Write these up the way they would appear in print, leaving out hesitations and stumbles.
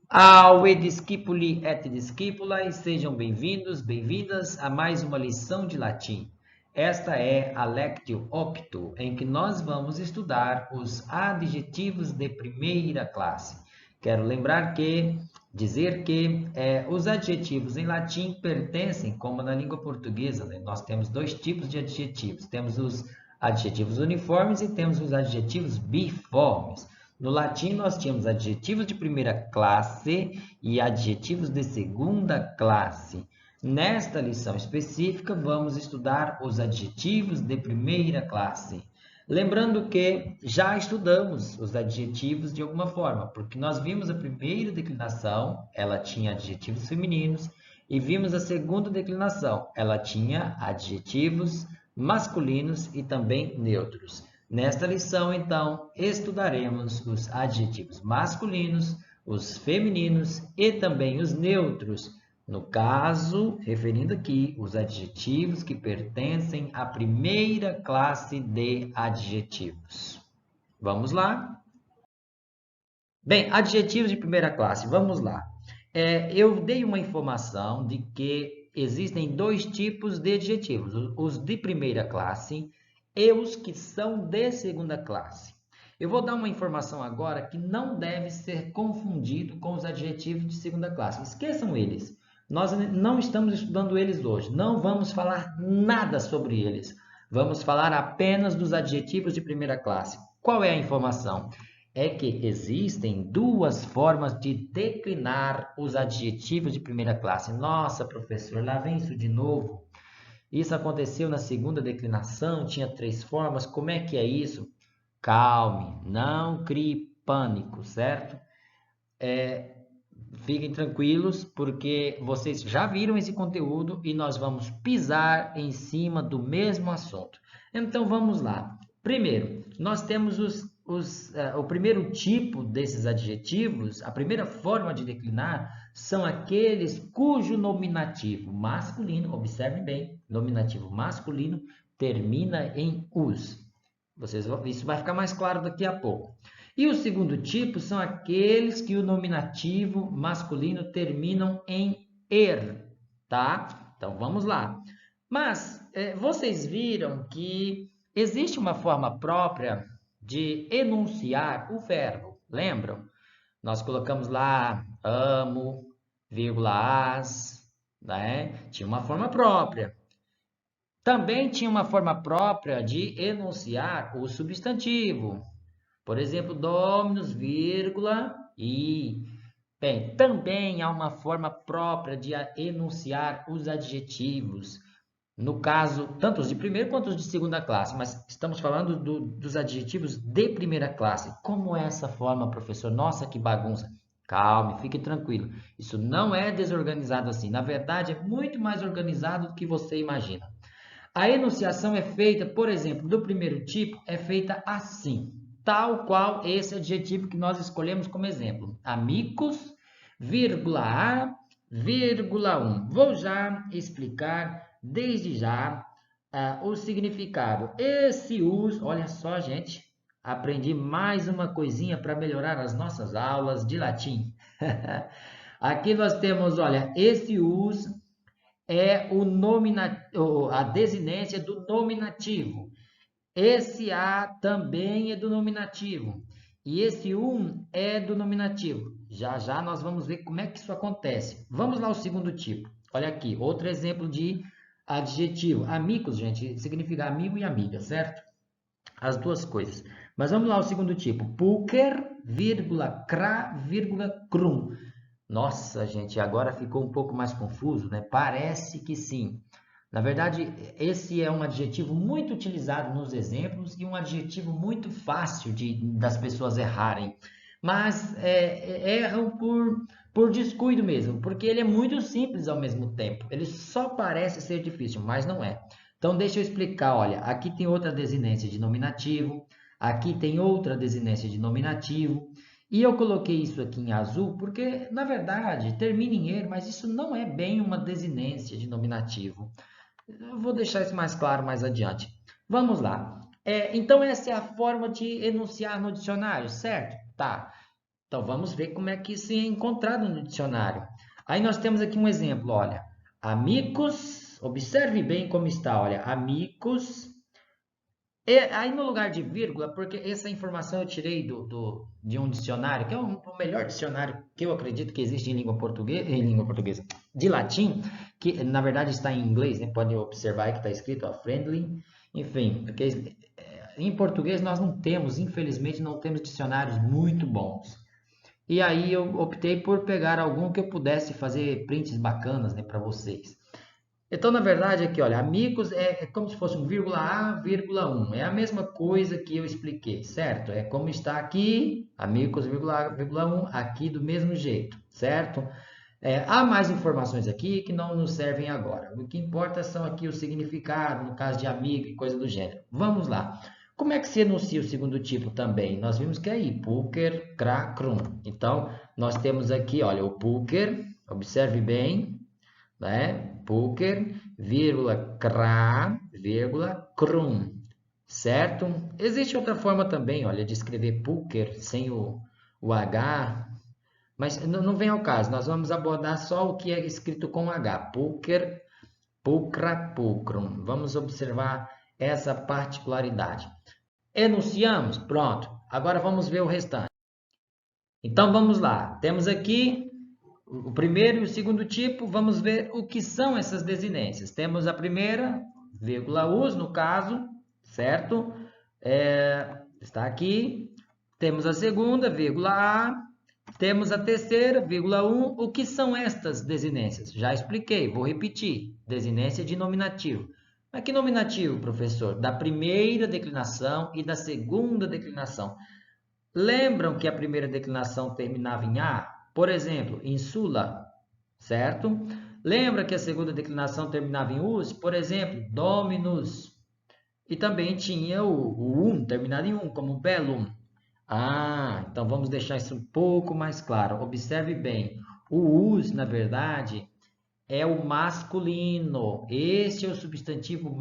Ao Discipuli et Discipulae, sejam bem-vindos, bem-vindas a mais uma lição de latim. Esta é a Lectio Octo, em que nós vamos estudar os adjetivos de primeira classe. Quero dizer que os adjetivos em latim pertencem, como na língua portuguesa, né? Nós temos dois tipos de adjetivos. Temos os adjetivos uniformes e temos os adjetivos biformes. No latim, nós tínhamos adjetivos de primeira classe e adjetivos de segunda classe. Nesta lição específica, vamos estudar os adjetivos de primeira classe. Lembrando que já estudamos os adjetivos de alguma forma, porque nós vimos a primeira declinação, ela tinha adjetivos femininos, e vimos a segunda declinação, ela tinha adjetivos masculinos e também neutros. Nesta lição, então, estudaremos os adjetivos masculinos, os femininos e também os neutros. No caso, referindo aqui os adjetivos que pertencem à primeira classe de adjetivos. Vamos lá? Bem, adjetivos de primeira classe, vamos lá. Eu dei uma informação de que existem dois tipos de adjetivos, os de primeira classe e os que são de segunda classe. Eu vou dar uma informação agora que não deve ser confundido com os adjetivos de segunda classe. Esqueçam eles. Nós não estamos estudando eles hoje. Não vamos falar nada sobre eles. Vamos falar apenas dos adjetivos de primeira classe. Qual é a informação? É que existem duas formas de declinar os adjetivos de primeira classe. Nossa, professor, lá vem isso de novo. Isso aconteceu na segunda declinação, tinha três formas. Como é que é isso? Calme, não crie pânico, certo? Fiquem tranquilos, porque vocês já viram esse conteúdo e nós vamos pisar em cima do mesmo assunto. Então vamos lá. Primeiro, nós temos o primeiro tipo desses adjetivos, a primeira forma de declinar são aqueles cujo nominativo masculino, observem bem, nominativo masculino termina em us. Isso vai ficar mais claro daqui a pouco. E o segundo tipo são aqueles que o nominativo masculino terminam em er, tá? Então vamos lá. Mas vocês viram que existe uma forma própria de enunciar o verbo, lembram? Nós colocamos lá amo, vírgula as, né? Tinha uma forma própria. Também tinha uma forma própria de enunciar o substantivo. Por exemplo, dominus, vírgula, e. Bem, também há uma forma própria de enunciar os adjetivos. No caso, tanto os de primeira quanto os de segunda classe, mas estamos falando dos adjetivos de primeira classe. Como é essa forma, professor? Nossa, que bagunça! Calme, fique tranquilo. Isso não é desorganizado assim. Na verdade, é muito mais organizado do que você imagina. A enunciação é feita, por exemplo, do primeiro tipo, é feita assim, tal qual esse adjetivo que nós escolhemos como exemplo. Amigos, vírgula a, vírgula um. Vou já explicar desde já o significado. Esse uso, olha só, gente, aprendi mais uma coisinha para melhorar as nossas aulas de latim. Aqui nós temos, olha, esse uso é a desinência do nominativo. Esse a também é do nominativo. E esse é do nominativo. Já já nós vamos ver como é que isso acontece. Vamos lá ao segundo tipo. Olha aqui, outro exemplo de adjetivo. Amigos, gente, significa amigo e amiga, certo? As duas coisas. Mas vamos lá ao segundo tipo. Pulcher, vírgula, cra, vírgula, crum. Nossa, gente, agora ficou um pouco mais confuso, né? Parece que sim. Na verdade, esse é um adjetivo muito utilizado nos exemplos e um adjetivo muito fácil das pessoas errarem. Mas erram por descuido mesmo, porque ele é muito simples ao mesmo tempo. Ele só parece ser difícil, mas não é. Então, deixa eu explicar. Olha, aqui tem outra desinência de nominativo, aqui tem outra desinência de nominativo. E eu coloquei isso aqui em azul porque, na verdade, termina em er, mas isso não é bem uma desinência de nominativo. Eu vou deixar isso mais claro mais adiante. Vamos lá. Então, essa é a forma de enunciar no dicionário, certo? Tá. Então, vamos ver como é que isso é encontrado no dicionário. Aí nós temos aqui um exemplo, olha. Amigos, observe bem como está, olha. Amigos. Aí no lugar de vírgula, porque essa informação eu tirei de um dicionário, que é o melhor dicionário que eu acredito que existe em língua portuguesa, de latim, que na verdade está em inglês, né? Pode observar aí que está escrito, ó, friendly, enfim, porque em português nós não temos, infelizmente, não temos dicionários muito bons. E aí eu optei por pegar algum que eu pudesse fazer prints bacanas, né, para vocês. Então, na verdade, aqui, olha, amigos é como se fosse um vírgula A, vírgula 1. É a mesma coisa que eu expliquei, certo? É como está aqui, amigos, vírgula A, vírgula 1, aqui do mesmo jeito, certo? Há mais informações aqui que não nos servem agora. O que importa são aqui o significado, no caso de amigo e coisa do gênero. Vamos lá. Como é que se enuncia o segundo tipo também? Nós vimos que é aí, pulcher, cra, crum. Então, nós temos aqui, olha, o pulcher, observe bem, né? Pulcher, vírgula, cra, vírgula, crum, certo? Existe outra forma também, olha, de escrever pulcher sem o H, mas não vem ao caso, nós vamos abordar só o que é escrito com H, pulcher, pulcra, pulcrum. Vamos observar essa particularidade. Enunciamos? Pronto. Agora vamos ver o restante. Então vamos lá. Temos aqui o primeiro e o segundo tipo. Vamos ver o que são essas desinências. Temos a primeira, vírgula us, no caso, certo? Está aqui. Temos a segunda, vírgula a. Temos a terceira, vírgula 1. O que são estas desinências? Já expliquei, vou repetir. Desinência de nominativo. Mas que nominativo, professor? Da primeira declinação e da segunda declinação. Lembram que a primeira declinação terminava em A? Por exemplo, insula, certo? Lembra que a segunda declinação terminava em us? Por exemplo, dominus. E também tinha o terminado em como bellum. Ah, então vamos deixar isso um pouco mais claro. Observe bem. O us, na verdade, é o masculino. Este é o substantivo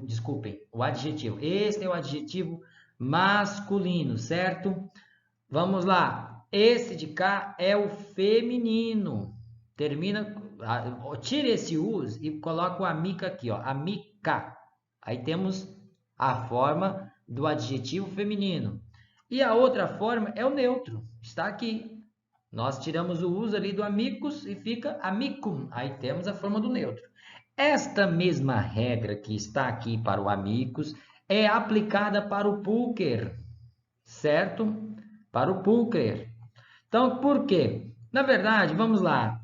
desculpem, o adjetivo. Este é o adjetivo masculino, certo? Vamos lá. Esse de cá é o feminino. Termina, tire esse us e coloca o amica aqui, ó, amica. Aí temos a forma do adjetivo feminino. E a outra forma é o neutro. Está aqui. Nós tiramos o us ali do amicus e fica amicum. Aí temos a forma do neutro. Esta mesma regra que está aqui para o amicus é aplicada para o pulcher, certo? Para o pulcher. Então, por quê? Na verdade, vamos lá.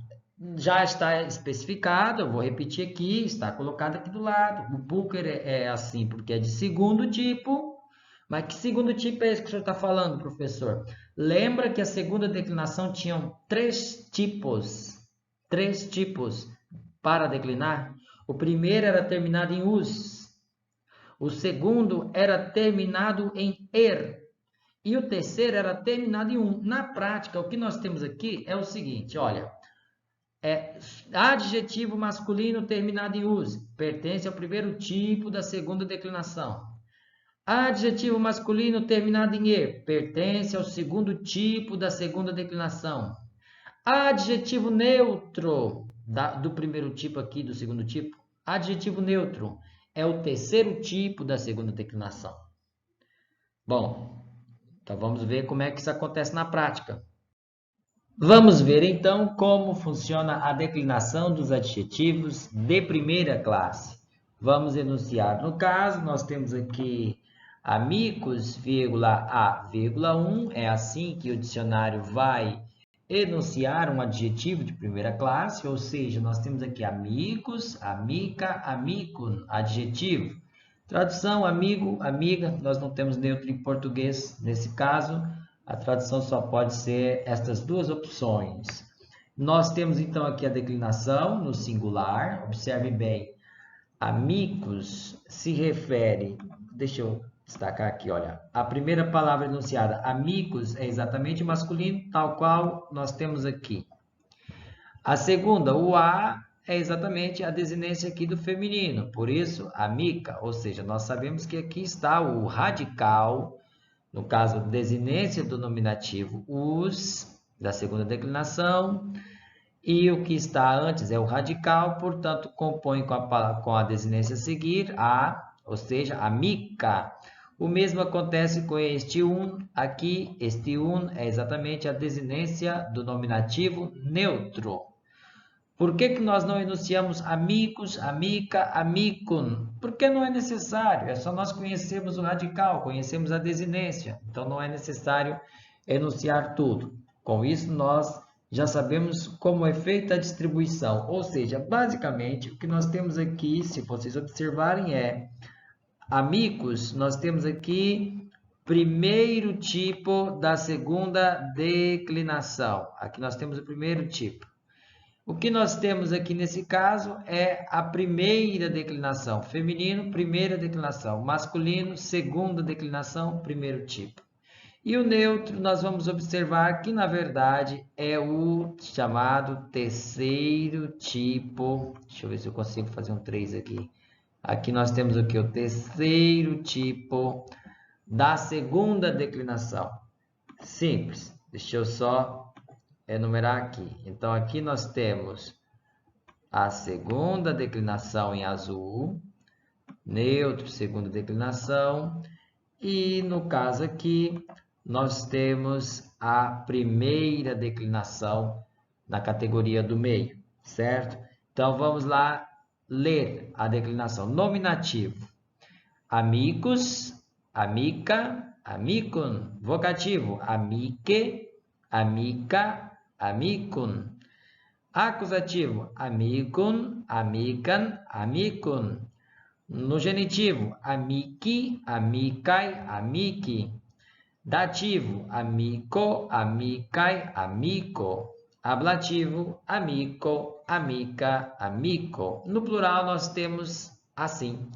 Já está especificado, eu vou repetir aqui, está colocado aqui do lado. O pulcher é assim porque é de segundo tipo. Mas que segundo tipo é esse que o senhor está falando, professor? Lembra que a segunda declinação tinham três tipos para declinar? O primeiro era terminado em us, o segundo era terminado em er e o terceiro era terminado em um. Na prática, o que nós temos aqui é o seguinte, olha, adjetivo masculino terminado em us, pertence ao primeiro tipo da segunda declinação. Adjetivo masculino terminado em er, pertence ao segundo tipo da segunda declinação. Adjetivo neutro, do primeiro tipo aqui, do segundo tipo, adjetivo neutro é o terceiro tipo da segunda declinação. Bom, então vamos ver como é que isso acontece na prática. Vamos ver então como funciona a declinação dos adjetivos de primeira classe. Vamos enunciar. No caso, nós temos aqui amigos, a, 1. É assim que o dicionário vai enunciar um adjetivo de primeira classe, ou seja, nós temos aqui amigos, amica, amicum, adjetivo. Tradução, amigo, amiga, nós não temos neutro em português nesse caso, a tradução só pode ser estas duas opções. Nós temos então aqui a declinação no singular, observe bem, amigos se refere, deixa eu destacar aqui, olha, a primeira palavra enunciada, amigos, é exatamente masculino, tal qual nós temos aqui. A segunda, o a, é exatamente a desinência aqui do feminino, por isso, amica, ou seja, nós sabemos que aqui está o radical No caso, desinência do nominativo, os, da segunda declinação, e o que está antes é o radical, portanto, compõe com a desinência a seguir, ou seja, amica. O mesmo acontece com este um aqui. Este um é exatamente a desinência do nominativo neutro. Por que nós não enunciamos amigos, amica, amicum? Porque não é necessário, é só nós conhecermos o radical, conhecemos a desinência. Então não é necessário enunciar tudo. Com isso nós já sabemos como é feita a distribuição. Ou seja, basicamente o que nós temos aqui, se vocês observarem, é amigos, nós temos aqui primeiro tipo da segunda declinação. Aqui nós temos o primeiro tipo. O que nós temos aqui nesse caso é a primeira declinação, feminino, primeira declinação, masculino, segunda declinação, primeiro tipo. E o neutro, nós vamos observar que, na verdade, é o chamado terceiro tipo. Deixa eu ver se eu consigo fazer um 3 aqui. Aqui nós temos aqui o terceiro tipo da segunda declinação. Simples. Deixa eu só enumerar aqui. Então, aqui nós temos a segunda declinação em azul, neutro, segunda declinação, e no caso aqui, nós temos a primeira declinação na categoria do meio, certo? Então, vamos lá ler a declinação. Nominativo, amigos, amica, amicum. Vocativo, amique, amica, amicum. Acusativo, amicum, amican, amicum. No genitivo, amici, amicai, amici. Dativo, amico, amicai, amico. Ablativo, amico, amica, amico. No plural, nós temos assim: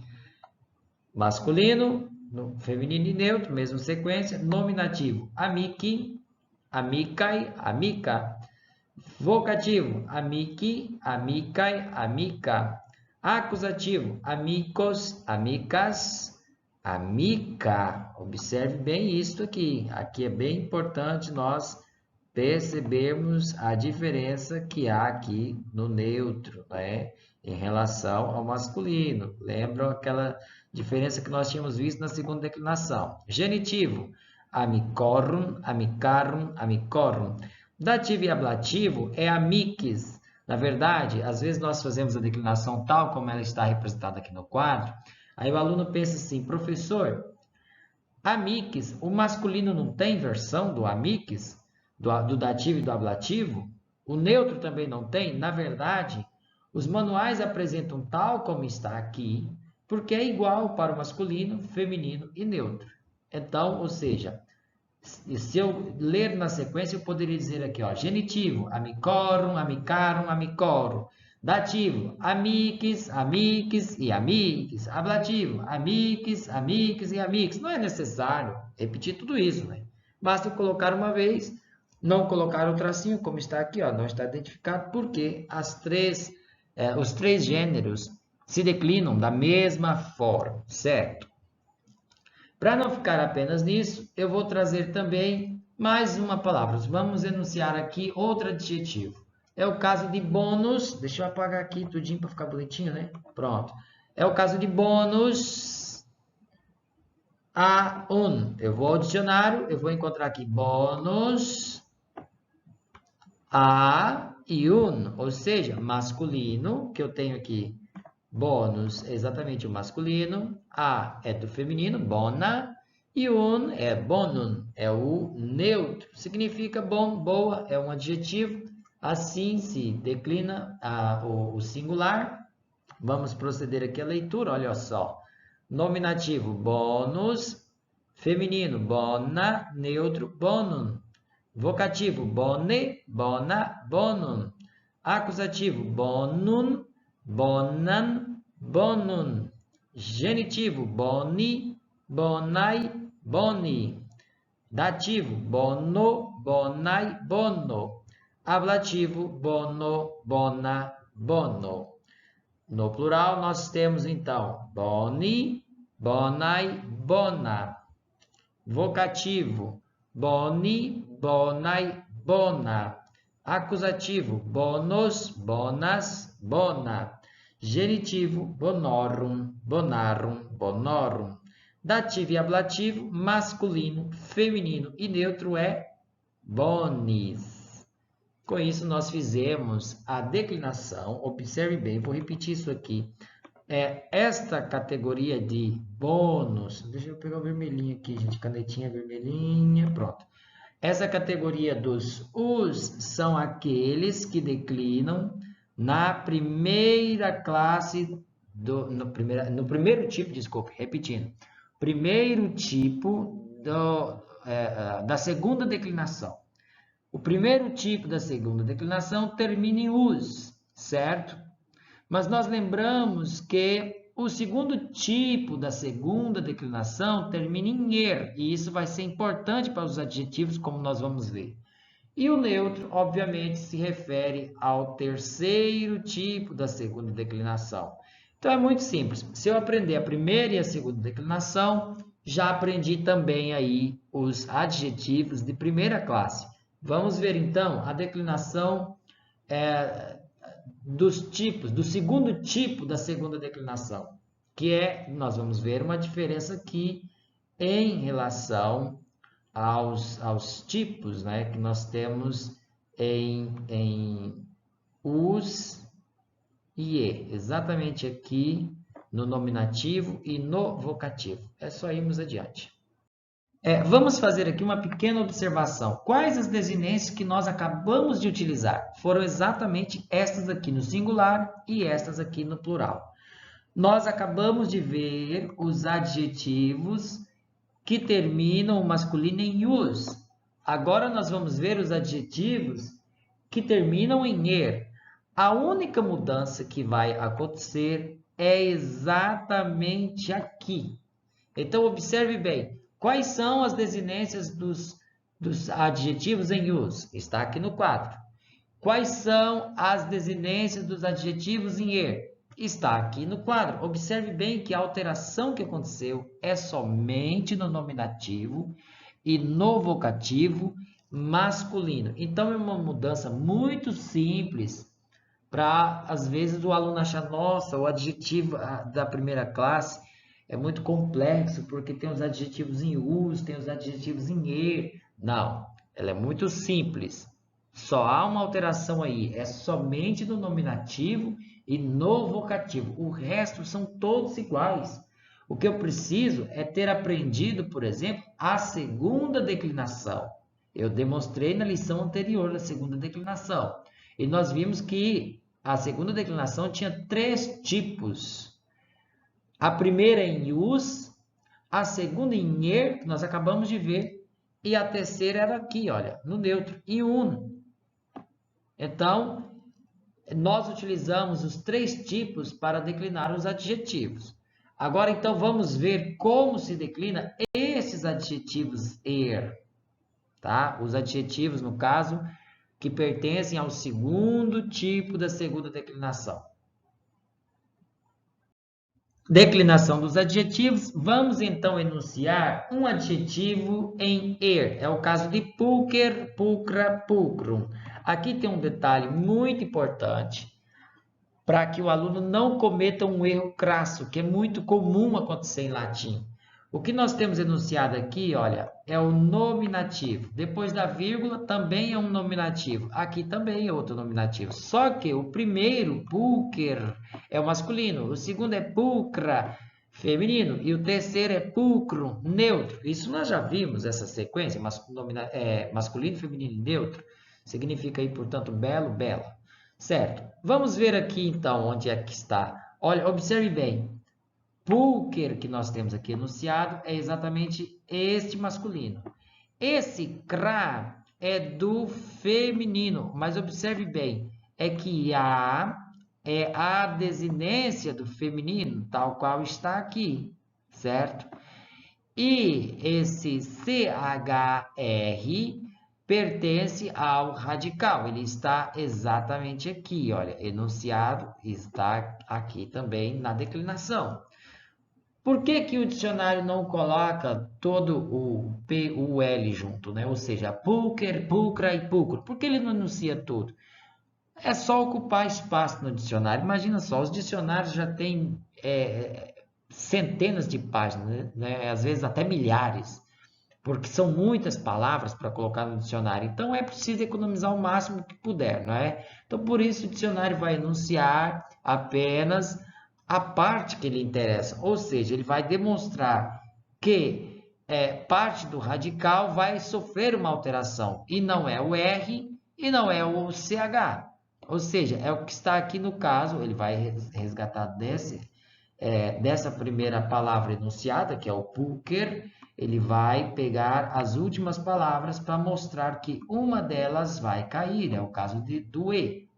masculino, feminino e neutro, mesma sequência. Nominativo, amici, amicai, amica. Vocativo, amici, amicai, amica. Acusativo, amicos, amicas, amica. Observe bem isso aqui. Aqui é bem importante nós percebermos a diferença que há aqui no neutro, né, em relação ao masculino. Lembram aquela diferença que nós tínhamos visto na segunda declinação? Genitivo, amicorum, amicarum, amicorum. Dativo e ablativo é amiques. Na verdade, às vezes nós fazemos a declinação tal como ela está representada aqui no quadro, aí o aluno pensa assim: professor, amiques, o masculino não tem versão do amiques, do dativo e do ablativo? O neutro também não tem? Na verdade, os manuais apresentam tal como está aqui, porque é igual para o masculino, feminino e neutro. Então, ou seja, se eu ler na sequência, eu poderia dizer aqui, ó, genitivo, amicorum, amicarum, amicoro. Dativo, amiques, amiques e amiques. Ablativo, amiques, amiques e amiques. Não é necessário repetir tudo isso, né? Basta eu colocar uma vez, não colocar o tracinho, como está aqui, ó, não está identificado, porque os três gêneros se declinam da mesma forma, certo? Para não ficar apenas nisso, eu vou trazer também mais uma palavra. Vamos enunciar aqui outro adjetivo. É o caso de bônus. Deixa eu apagar aqui tudinho para ficar bonitinho, né? Pronto. É o caso de bônus a un. Eu vou ao dicionário, eu vou encontrar aqui bônus a e un, ou seja, masculino, que eu tenho aqui bônus é exatamente o masculino, a é do feminino, bona, e un é bonum, é o neutro, significa bom, boa, é um adjetivo, assim se declina o singular. Vamos proceder aqui à leitura, olha só. Nominativo, bonus, feminino, bona, neutro, bonum. Vocativo, bone, bona, bonum. Acusativo, bonum, bonan, bonum. Genitivo, boni, bonai, boni. Dativo, bono, bonai, bono. Ablativo, bono, bona, bono. No plural, nós temos então boni, bonai, bona. Vocativo, boni, bonai, bona. Acusativo, bonos, bonas, bona. Genitivo, bonorum, bonarum, bonorum. Dativo e ablativo, masculino, feminino e neutro é bonis. Com isso, nós fizemos a declinação. Observe bem, vou repetir isso aqui. Esta categoria de bônus, deixa eu pegar o vermelhinho aqui, gente, canetinha vermelhinha, pronto. Essa categoria dos os são aqueles que declinam na primeira classe, no primeiro tipo, desculpe, repetindo, primeiro tipo da segunda declinação. O primeiro tipo da segunda declinação termina em us, certo? Mas nós lembramos que o segundo tipo da segunda declinação termina em er, e isso vai ser importante para os adjetivos, como nós vamos ver. E o neutro, obviamente, se refere ao terceiro tipo da segunda declinação. Então, é muito simples. Se eu aprender a primeira e a segunda declinação, já aprendi também aí os adjetivos de primeira classe. Vamos ver, então, a declinação dos tipos, do segundo tipo da segunda declinação, que nós vamos ver uma diferença aqui em relação aos tipos, né, que nós temos em us e e, exatamente aqui no nominativo e no vocativo. É só irmos adiante. Vamos fazer aqui uma pequena observação. Quais as desinências que nós acabamos de utilizar? Foram exatamente estas aqui no singular e estas aqui no plural. Nós acabamos de ver os adjetivos que terminam o masculino em us. Agora nós vamos ver os adjetivos que terminam em er. A única mudança que vai acontecer é exatamente aqui. Então, observe bem. Quais são as desinências dos adjetivos em us? Está aqui no quadro. Quais são as desinências dos adjetivos em er? Está aqui no quadro. Observe bem que a alteração que aconteceu é somente no nominativo e no vocativo masculino. Então, é uma mudança muito simples para, às vezes, o aluno achar, nossa, o adjetivo da primeira classe é muito complexo, porque tem os adjetivos em us, tem os adjetivos em er. Não, ela é muito simples. Só há uma alteração aí, é somente no nominativo e no vocativo. O resto são todos iguais. O que eu preciso é ter aprendido, por exemplo, a segunda declinação. Eu demonstrei na lição anterior a segunda declinação. E nós vimos que a segunda declinação tinha 3 tipos. A primeira em us, a segunda em er, que nós acabamos de ver, e a terceira era aqui, olha, no neutro, em un. Então, nós utilizamos os 3 tipos para declinar os adjetivos. Agora, então, vamos ver como se declina esses adjetivos er, tá? Os adjetivos, no caso, que pertencem ao segundo tipo da segunda declinação. Declinação dos adjetivos. Vamos, então, enunciar um adjetivo em er. É o caso de pulcher, pulcra, pulcrum. Aqui tem um detalhe muito importante para que o aluno não cometa um erro crasso, que é muito comum acontecer em latim. O que nós temos enunciado aqui, olha, é o nominativo. Depois da vírgula, também é um nominativo. Aqui também é outro nominativo. Só que o primeiro, pulcher, é o masculino. O segundo é pulcra, feminino. E o terceiro é pulcrum, neutro. Isso nós já vimos, essa sequência, masculino, feminino e neutro. Significa aí, portanto, belo, bela. Certo? Vamos ver aqui, então, onde é que está. Olha, observe bem. Pulcher, que nós temos aqui enunciado, é exatamente este masculino. Esse cra é do feminino, mas observe bem, é que a é a desinência do feminino, tal qual está aqui, certo? E esse CHR pertence ao radical, ele está exatamente aqui, olha, enunciado, está aqui também na declinação. Por que que o dicionário não coloca todo o P, o L junto, né? Ou seja, pulquer, pulcra e pulcro. Por que ele não enuncia tudo? É só ocupar espaço no dicionário. Imagina só, os dicionários já têm centenas de páginas, né? Às vezes até milhares, porque são muitas palavras para colocar no dicionário. Então é preciso economizar o máximo que puder, não é? Então por isso o dicionário vai enunciar apenas a parte que lhe interessa, ou seja, ele vai demonstrar que parte do radical vai sofrer uma alteração e não é o R e não é o CH. Ou seja, é o que está aqui no caso, ele vai resgatar dessa primeira palavra enunciada, que é o pulquer, ele vai pegar as últimas palavras para mostrar que uma delas vai cair, é o caso do E,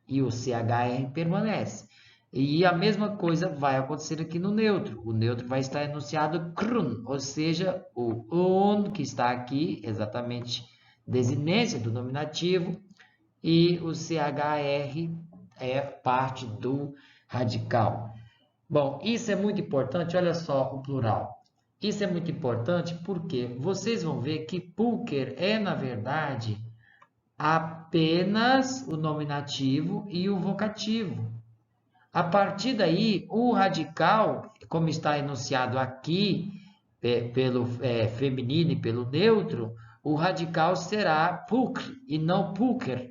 e o CHR permanece. E a mesma coisa vai acontecer aqui no neutro. O neutro vai estar enunciado crun, ou seja, o on, que está aqui, exatamente desinência do nominativo, e o CHR é parte do radical. Bom, isso é muito importante, olha só o plural. Isso é muito importante porque vocês vão ver que pulquer é, na verdade, apenas o nominativo e o vocativo. A partir daí, o radical, como está enunciado aqui, pelo feminino e pelo neutro, o radical será pulcre e não pulquer.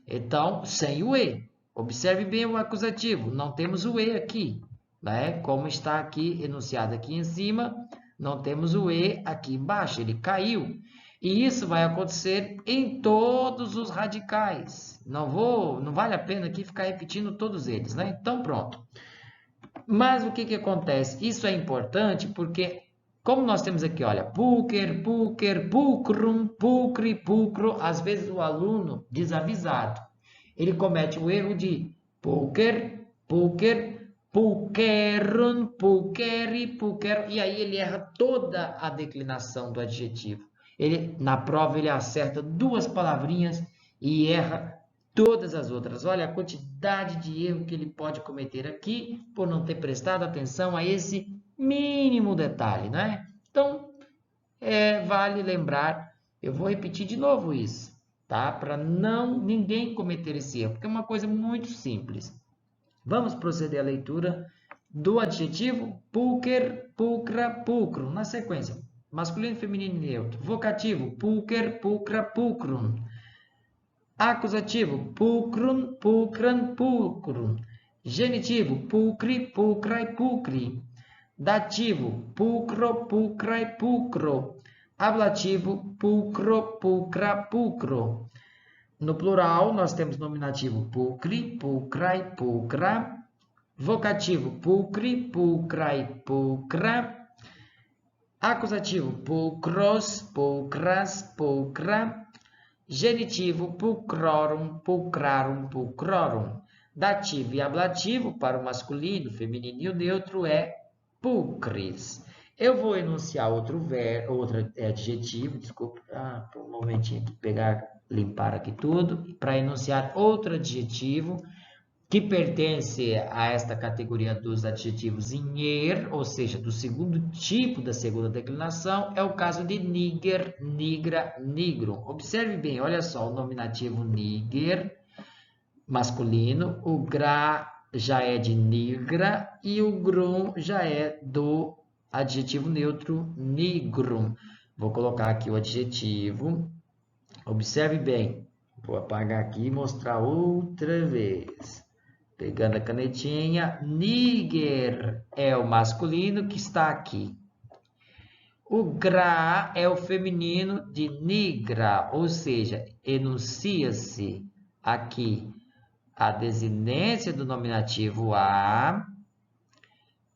Então, sem o E. Observe bem o acusativo, não temos o E aqui, né? Como está aqui enunciado aqui em cima, não temos o E aqui embaixo, ele caiu. E isso vai acontecer em todos os radicais. Não vale a pena aqui ficar repetindo todos eles, né? Então, pronto. Mas o que que acontece? Isso é importante porque, como nós temos aqui, olha, pulquer, pulquer, pulcrum, pulcre, pulcro, às vezes o aluno desavisado, ele comete o erro de pulquer, pulquer, pulquerum, pulqueri, pulquero, e aí ele erra toda a declinação do adjetivo. Na prova ele acerta duas palavrinhas e erra todas as outras. Olha a quantidade de erro que ele pode cometer aqui por não ter prestado atenção a esse mínimo detalhe, né? Então, vale lembrar, eu vou repetir de novo isso, tá? Para ninguém cometer esse erro, porque é uma coisa muito simples. Vamos proceder à leitura do adjetivo pulquer, pulcra, pulcrum, na sequência. Masculino, feminino e neutro. Vocativo, pulquer, pulcra, pulcrum. Acusativo, pulcrum, pulcram, pulcrum. Genitivo, pulcri, pulcrai, pulcri. Dativo, pulcro, pulcrai, pulcro. Ablativo, pulcro, pulcra, pulcro. No plural, nós temos nominativo pulcri, pulcrai, pulcra. Vocativo, pulcri, pulcrai, pulcra. Acusativo, pulcros, pulcras, pulcra. Genitivo, pulcrorum, pulcrarum, pulcrorum. Dativo e ablativo para o masculino, feminino e o neutro é pulcris. Eu vou enunciar outro adjetivo, desculpa, por um momentinho aqui, limpar aqui tudo, para enunciar outro adjetivo que pertence a esta categoria dos adjetivos em er, ou seja, do segundo tipo da segunda declinação, é o caso de niger, nigra, nigrum. Observe bem, olha só, o nominativo niger, masculino, o gra já é de nigra e o grum já é do adjetivo neutro nigrum. Vou colocar aqui o adjetivo. Observe bem, vou apagar aqui e mostrar outra vez. Pegando a canetinha, niger é o masculino que está aqui. O gra é o feminino de nigra, ou seja, enuncia-se aqui a desinência do nominativo a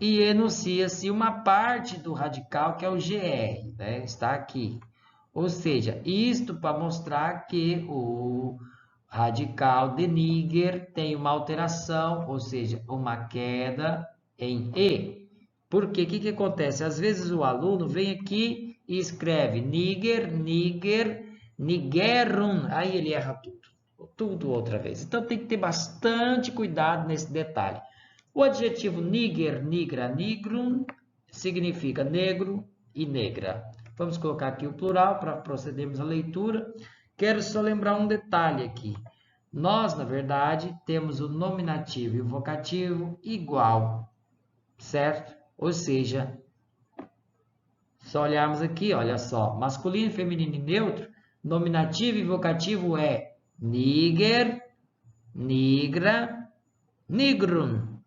e enuncia-se uma parte do radical que é o gr, né? Está aqui. Ou seja, isto para mostrar que o radical de niger tem uma alteração, ou seja, uma queda em e. Porque o que acontece? Às vezes o aluno vem aqui e escreve niger, niger, nigerum, aí ele erra tudo outra vez. Então tem que ter bastante cuidado nesse detalhe. O adjetivo niger, nigra, nigrum significa negro e negra. Vamos colocar aqui o plural para procedermos à leitura. Quero só lembrar um detalhe aqui. Nós, na verdade, temos o nominativo e o vocativo igual, certo? Ou seja, só olharmos aqui, olha só, masculino, feminino e neutro, nominativo e vocativo é niger, nigra, nigrum.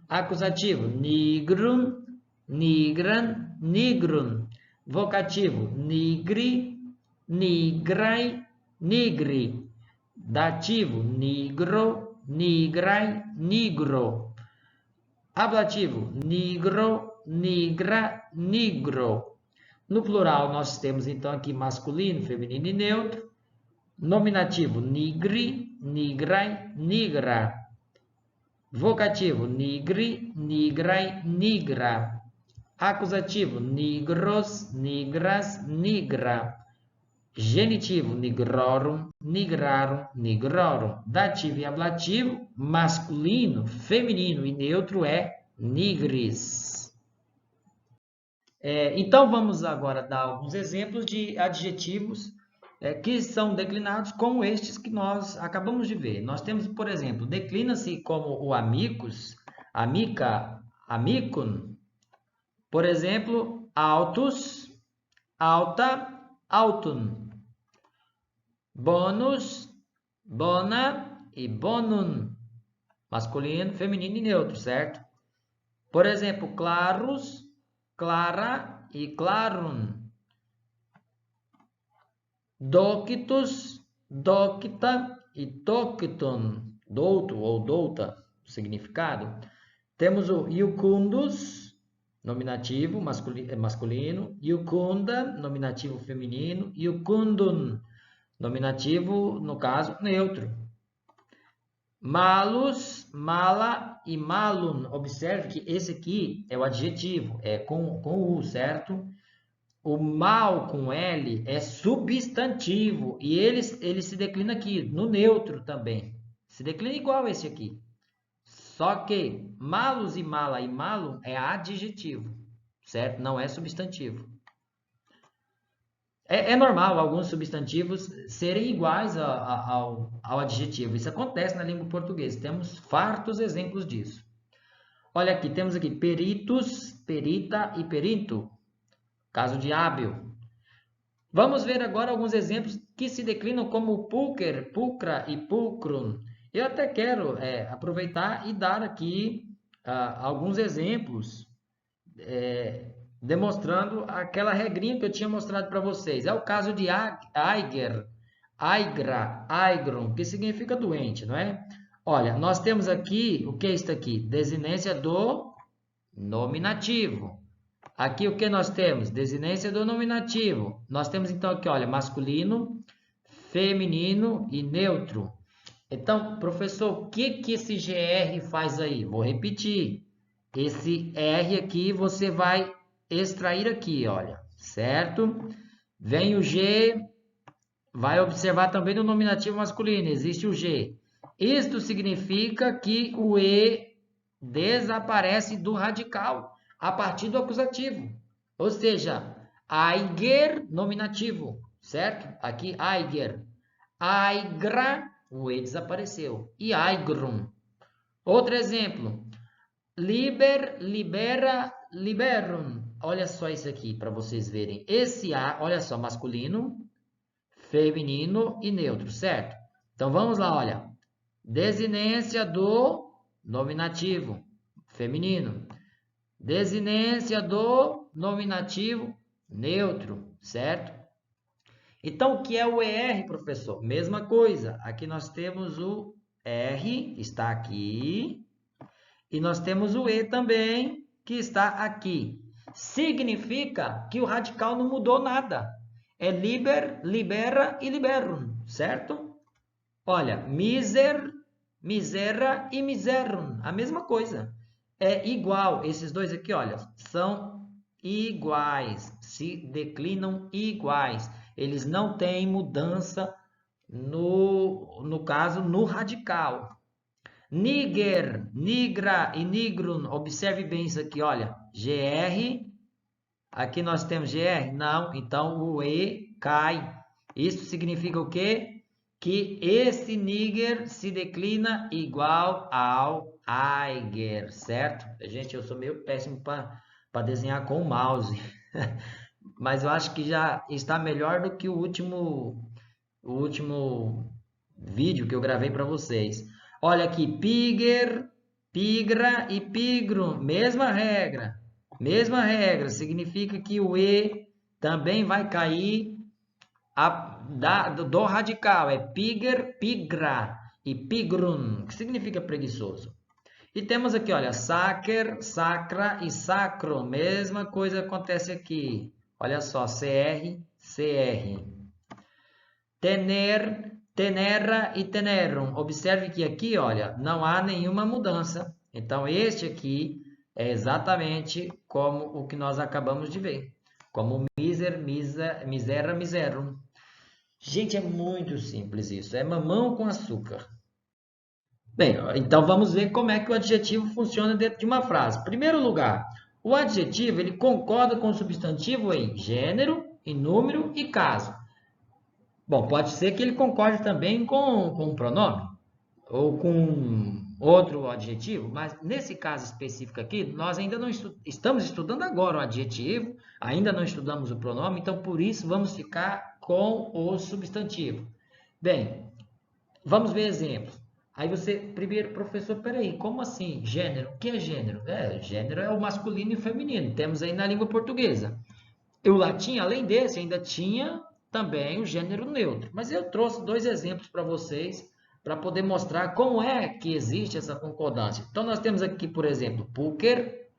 Acusativo, nigrum, nigran, nigrum. Vocativo, nigri, nigrai, nigri. Dativo, nigro, nigrai, nigro. Ablativo, nigro, nigra, nigro. No plural, nós temos então aqui masculino, feminino e neutro. Nominativo, nigri, nigrai, nigra. Vocativo, nigri, nigrai, nigra. Acusativo, nigros, nigras, nigra. Genitivo, nigrorum, nigrarum, nigrorum. Dativo e ablativo, masculino, feminino e neutro é nigris. Então, vamos agora dar alguns exemplos de adjetivos que são declinados como estes que nós acabamos de ver. Nós temos, por exemplo, declina-se como o amicus, amica, amicum. Por exemplo, altus, alta, autum. Bônus, bona e bonum. Masculino, feminino e neutro, certo? Por exemplo, clarus, clara e clarum. Doctus, docta e doctum. Douto ou douta, significado. Temos o iucundus, nominativo masculino. Iucunda, nominativo feminino. Iucundum, nominativo, no caso, neutro. Malus, mala e malum. Observe que esse aqui é o adjetivo, é com U, certo? O mal com L é substantivo e ele se declina aqui, no neutro também. Se declina igual esse aqui. Só que malus e mala e malum é adjetivo, certo? Não é substantivo. É normal alguns substantivos serem iguais ao adjetivo. Isso acontece na língua portuguesa. Temos fartos exemplos disso. Olha aqui, temos aqui peritus, perita e perinto. Caso de hábil. Vamos ver agora alguns exemplos que se declinam como pulcher, pulcra e pulcrum. Eu até quero aproveitar e dar aqui alguns exemplos demonstrando aquela regrinha que eu tinha mostrado para vocês. É o caso de aiger, aigra, aigrum, que significa doente, não é? Olha, nós temos aqui, o que é isso aqui? Desinência do nominativo. Aqui o que nós temos? Desinência do nominativo. Nós temos então aqui, olha, masculino, feminino e neutro. Então, professor, o que esse GR faz aí? Vou repetir. Esse R aqui você vai extrair aqui, olha, certo? Vem o G, vai observar também no nominativo masculino, existe o G. Isto significa que o E desaparece do radical a partir do acusativo. Ou seja, aiger, nominativo, certo? Aqui, aiger. Aigra, o E desapareceu. E aigrum. Outro exemplo. Liber, libera, liberum. Olha só isso aqui para vocês verem. Esse A, olha só, masculino, feminino e neutro, certo? Então vamos lá, olha. Desinência do nominativo feminino. Desinência do nominativo neutro, certo? Então, o que é o ER, professor? Mesma coisa. Aqui nós temos o R, está aqui. E nós temos o E também, que está aqui. Significa que o radical não mudou nada. É liber, libera e liberum, certo? Olha, miser, misera e miserum, a mesma coisa. É igual, esses dois aqui, olha, são iguais, se declinam iguais. Eles não têm mudança, no caso, no radical. Niger, nigra e nigrum. Observe bem isso aqui, olha. GR. Aqui nós temos GR? Não. Então, o E cai. Isso significa o quê? Que esse Niger se declina igual ao Eiger, certo? Gente, eu sou meio péssimo para desenhar com o mouse. Mas eu acho que já está melhor do que o último vídeo que eu gravei para vocês. Olha aqui, piger, pigra e pigrum, mesma regra. Mesma regra, significa que o E também vai cair do radical, é piger, pigra e pigrum, que significa preguiçoso. E temos aqui, olha, sacer, sacra e sacro, mesma coisa acontece aqui. Olha só, CR, CR. Tener, tenera e tenerum. Observe que aqui, olha, não há nenhuma mudança. Então, este aqui é exatamente como o que nós acabamos de ver. Como miser, misera, miserum. Gente, é muito simples isso. É mamão com açúcar. Bem, então vamos ver como é que o adjetivo funciona dentro de uma frase. Em primeiro lugar, o adjetivo ele concorda com o substantivo em gênero, em número e caso. Bom, pode ser que ele concorde também com o pronome ou com outro adjetivo, mas nesse caso específico aqui, nós ainda não estamos estudando agora o adjetivo, ainda não estudamos o pronome, então por isso vamos ficar com o substantivo. Bem, vamos ver exemplos. Aí você, primeiro, professor, peraí, como assim? Gênero? O que é gênero? Gênero é o masculino e o feminino, temos aí na língua portuguesa. O latim, além desse, ainda tinha também o gênero neutro. Mas eu trouxe dois exemplos para vocês, para poder mostrar como é que existe essa concordância. Então, nós temos aqui, por exemplo, pulcher,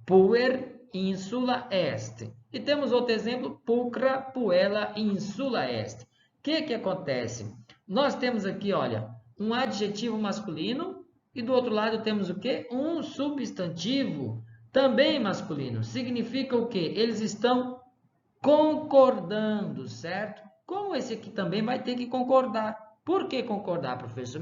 puer, insula est. E temos outro exemplo, pulcra, puella, insula est. O que acontece? Nós temos aqui, olha, um adjetivo masculino e do outro lado temos o quê? Um substantivo também masculino. Significa o quê? Eles estão concordando, certo? Como esse aqui também vai ter que concordar. Por que concordar, professor?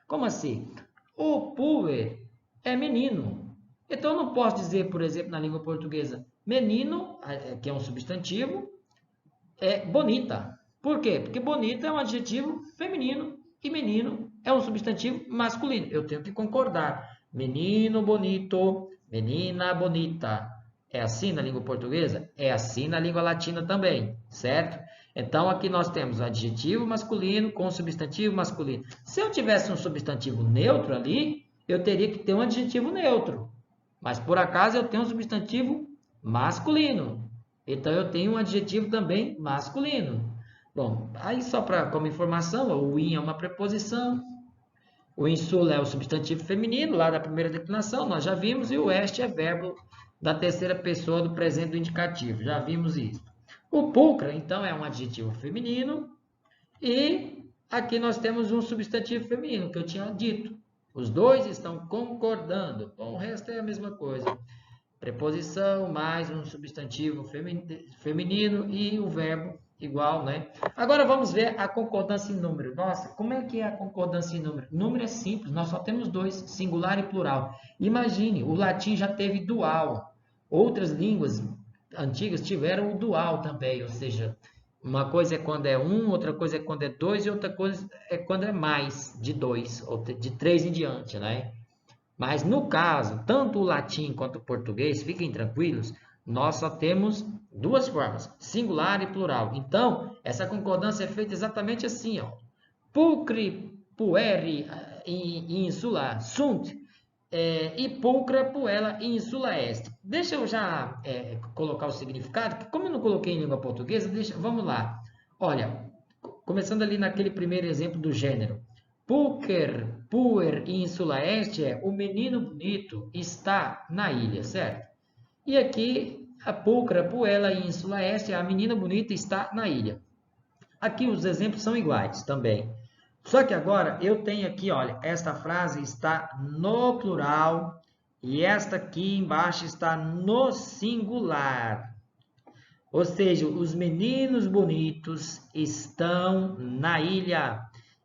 Como assim? O puer é menino. Então, eu não posso dizer, por exemplo, na língua portuguesa, menino, que é um substantivo, é bonita. Por quê? Porque bonita é um adjetivo feminino e menino é um substantivo masculino. Eu tenho que concordar. Menino bonito, menina bonita. É assim na língua portuguesa? É assim na língua latina também, certo? Então, aqui nós temos o adjetivo masculino com o substantivo masculino. Se eu tivesse um substantivo neutro ali, eu teria que ter um adjetivo neutro. Mas, por acaso, eu tenho um substantivo masculino. Então, eu tenho um adjetivo também masculino. Bom, aí só como informação, o in é uma preposição, o insula é o substantivo feminino, lá da primeira declinação, nós já vimos, e o est é verbo da terceira pessoa do presente do indicativo, já vimos isso. O pulcra, então, é um adjetivo feminino, e aqui nós temos um substantivo feminino, que eu tinha dito. Os dois estão concordando, bom, o resto é a mesma coisa. Preposição mais um substantivo feminino e o verbo igual, né? Agora vamos ver a concordância em número. Nossa, como é que é a concordância em número? Número é simples, nós só temos dois, singular e plural. Imagine, o latim já teve dual. Outras línguas antigas tiveram o dual também, ou seja, uma coisa é quando é um, outra coisa é quando é dois e outra coisa é quando é mais de dois, ou de três em diante, né? Mas no caso, tanto o latim quanto o português, fiquem tranquilos, nós só temos duas formas, singular e plural. Então, essa concordância é feita exatamente assim, ó. Pulcri, pueri, insula, sunt, e pulcra, puella, insula est. Deixa eu já colocar o significado, que como eu não coloquei em língua portuguesa, vamos lá. Olha, começando ali naquele primeiro exemplo do gênero. Pulcher, puer e insula est é o menino bonito está na ilha, certo? E aqui a pulcra, puella e insula est é a menina bonita está na ilha. Aqui os exemplos são iguais também. Só que agora eu tenho aqui, olha, esta frase está no plural e esta aqui embaixo está no singular. Ou seja, os meninos bonitos estão na ilha.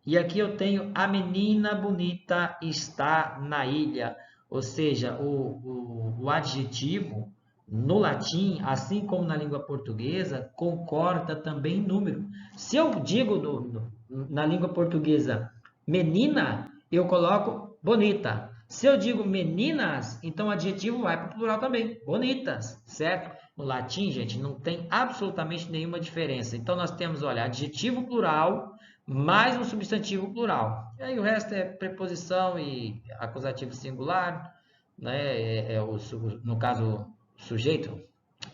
E aqui eu tenho a menina bonita está na ilha. Ou seja, o adjetivo no latim, assim como na língua portuguesa, concorda também em número. Se eu digo na língua portuguesa menina, eu coloco bonita. Se eu digo meninas, então o adjetivo vai para o plural também, bonitas, certo? No latim, gente, não tem absolutamente nenhuma diferença. Então nós temos, olha, adjetivo plural mais um substantivo plural. E aí o resto é preposição e acusativo singular, né? No caso, sujeito,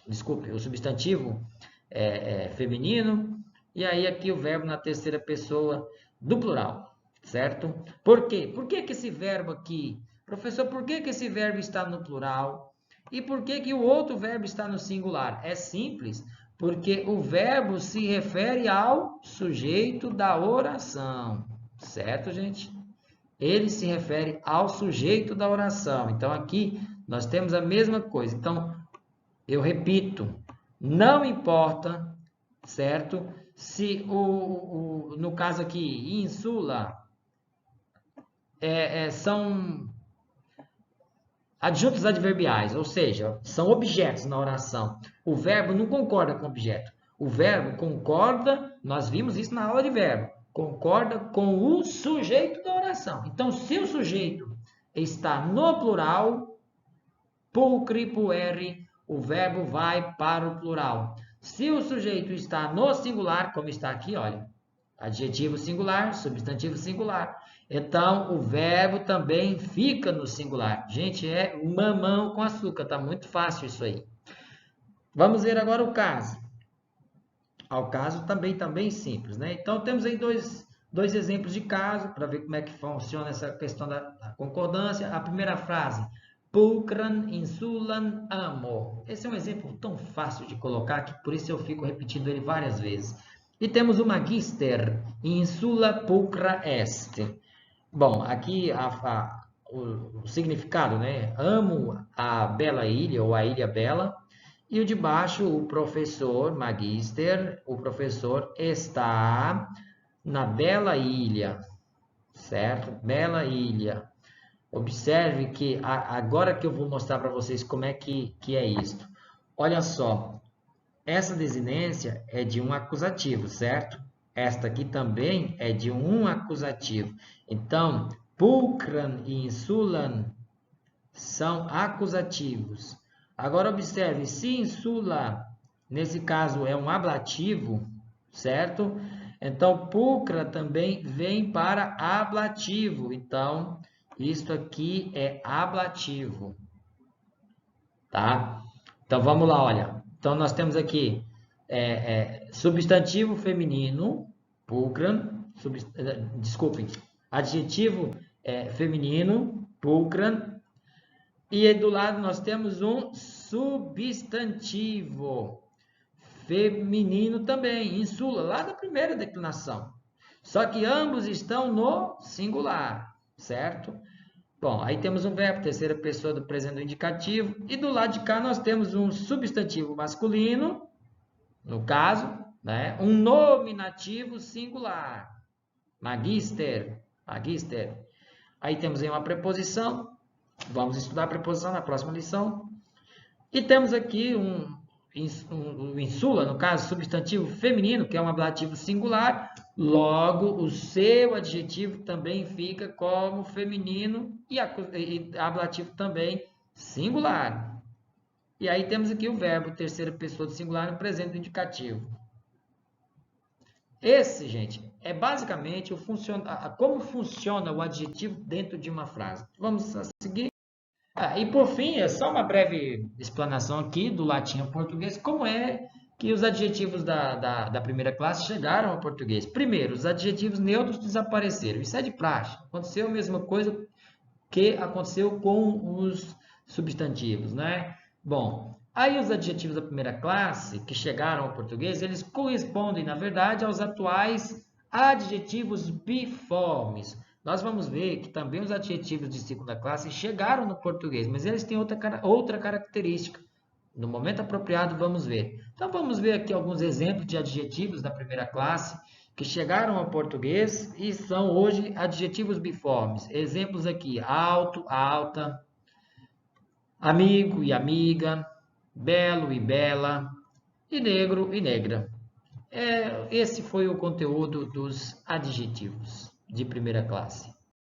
desculpe, o substantivo é feminino, e aí aqui o verbo na terceira pessoa do plural, certo? Por quê? Por que que esse verbo aqui, professor, por que que esse verbo está no plural? E por que que o outro verbo está no singular? É simples, porque o verbo se refere ao sujeito da oração, certo, gente? Ele se refere ao sujeito da oração. Então, aqui nós temos a mesma coisa. Então, eu repito, não importa, certo? Se no caso aqui, insula, são adjuntos adverbiais, ou seja, são objetos na oração. O verbo não concorda com o objeto. O verbo concorda, nós vimos isso na aula de verbo, concorda com o sujeito da oração. Então, se o sujeito está no plural, pulcre, pueri, o verbo vai para o plural. Se o sujeito está no singular, como está aqui, olha, adjetivo singular, substantivo singular. Então, o verbo também fica no singular. Gente, é mamão com açúcar, tá muito fácil isso aí. Vamos ver agora o caso. O caso também simples, né? Então, temos aí dois exemplos de caso, para ver como é que funciona essa questão da concordância. A primeira frase, pulcran insulan amo. Esse é um exemplo tão fácil de colocar, que por isso eu fico repetindo ele várias vezes. E temos o magister, insula pulcra est. Bom, aqui o significado, né? Amo a bela ilha, ou a ilha bela. E o de baixo, o professor, magister, o professor está na bela ilha, certo? Bela ilha. Observe que agora que eu vou mostrar para vocês como é que é isto. Olha só, essa desinência é de um acusativo, certo? Esta aqui também é de um acusativo. Então, pulcran e insulan são acusativos. Agora, observe, se insula, nesse caso, é um ablativo, certo? Então, pulcra também vem para ablativo. Então, isto aqui é ablativo, tá? Então, vamos lá, olha. Então, nós temos aqui substantivo feminino, pulcran, desculpem, adjetivo feminino, pulcran, e aí do lado nós temos um substantivo feminino também, insula, lá da primeira declinação. Só que ambos estão no singular, certo? Bom, aí temos um verbo, terceira pessoa do presente do indicativo. E do lado de cá nós temos um substantivo masculino, no caso, né? Um nominativo singular. Magister, magister. Aí temos aí uma preposição. Vamos estudar a preposição na próxima lição. E temos aqui um insula, no caso, substantivo feminino, que é um ablativo singular. Logo, o seu adjetivo também fica como feminino e ablativo também singular. E aí temos aqui o verbo terceira pessoa do singular no presente do indicativo. Esse, gente, é basicamente como funciona o adjetivo dentro de uma frase. Vamos seguir. E por fim, é só uma breve explanação aqui do latim ao português, como é que os adjetivos da primeira classe chegaram ao português. Primeiro, os adjetivos neutros desapareceram. Isso é de praxe. Aconteceu a mesma coisa que aconteceu com os substantivos, né? Bom, aí os adjetivos da primeira classe que chegaram ao português, eles correspondem, na verdade, aos atuais adjetivos biformes. Nós vamos ver que também os adjetivos de segunda classe chegaram no português, mas eles têm outra característica. No momento apropriado, vamos ver. Então, vamos ver aqui alguns exemplos de adjetivos da primeira classe que chegaram ao português e são hoje adjetivos biformes. Exemplos aqui: alto, alta, amigo e amiga, belo e bela, e negro e negra. Esse foi o conteúdo dos adjetivos de primeira classe.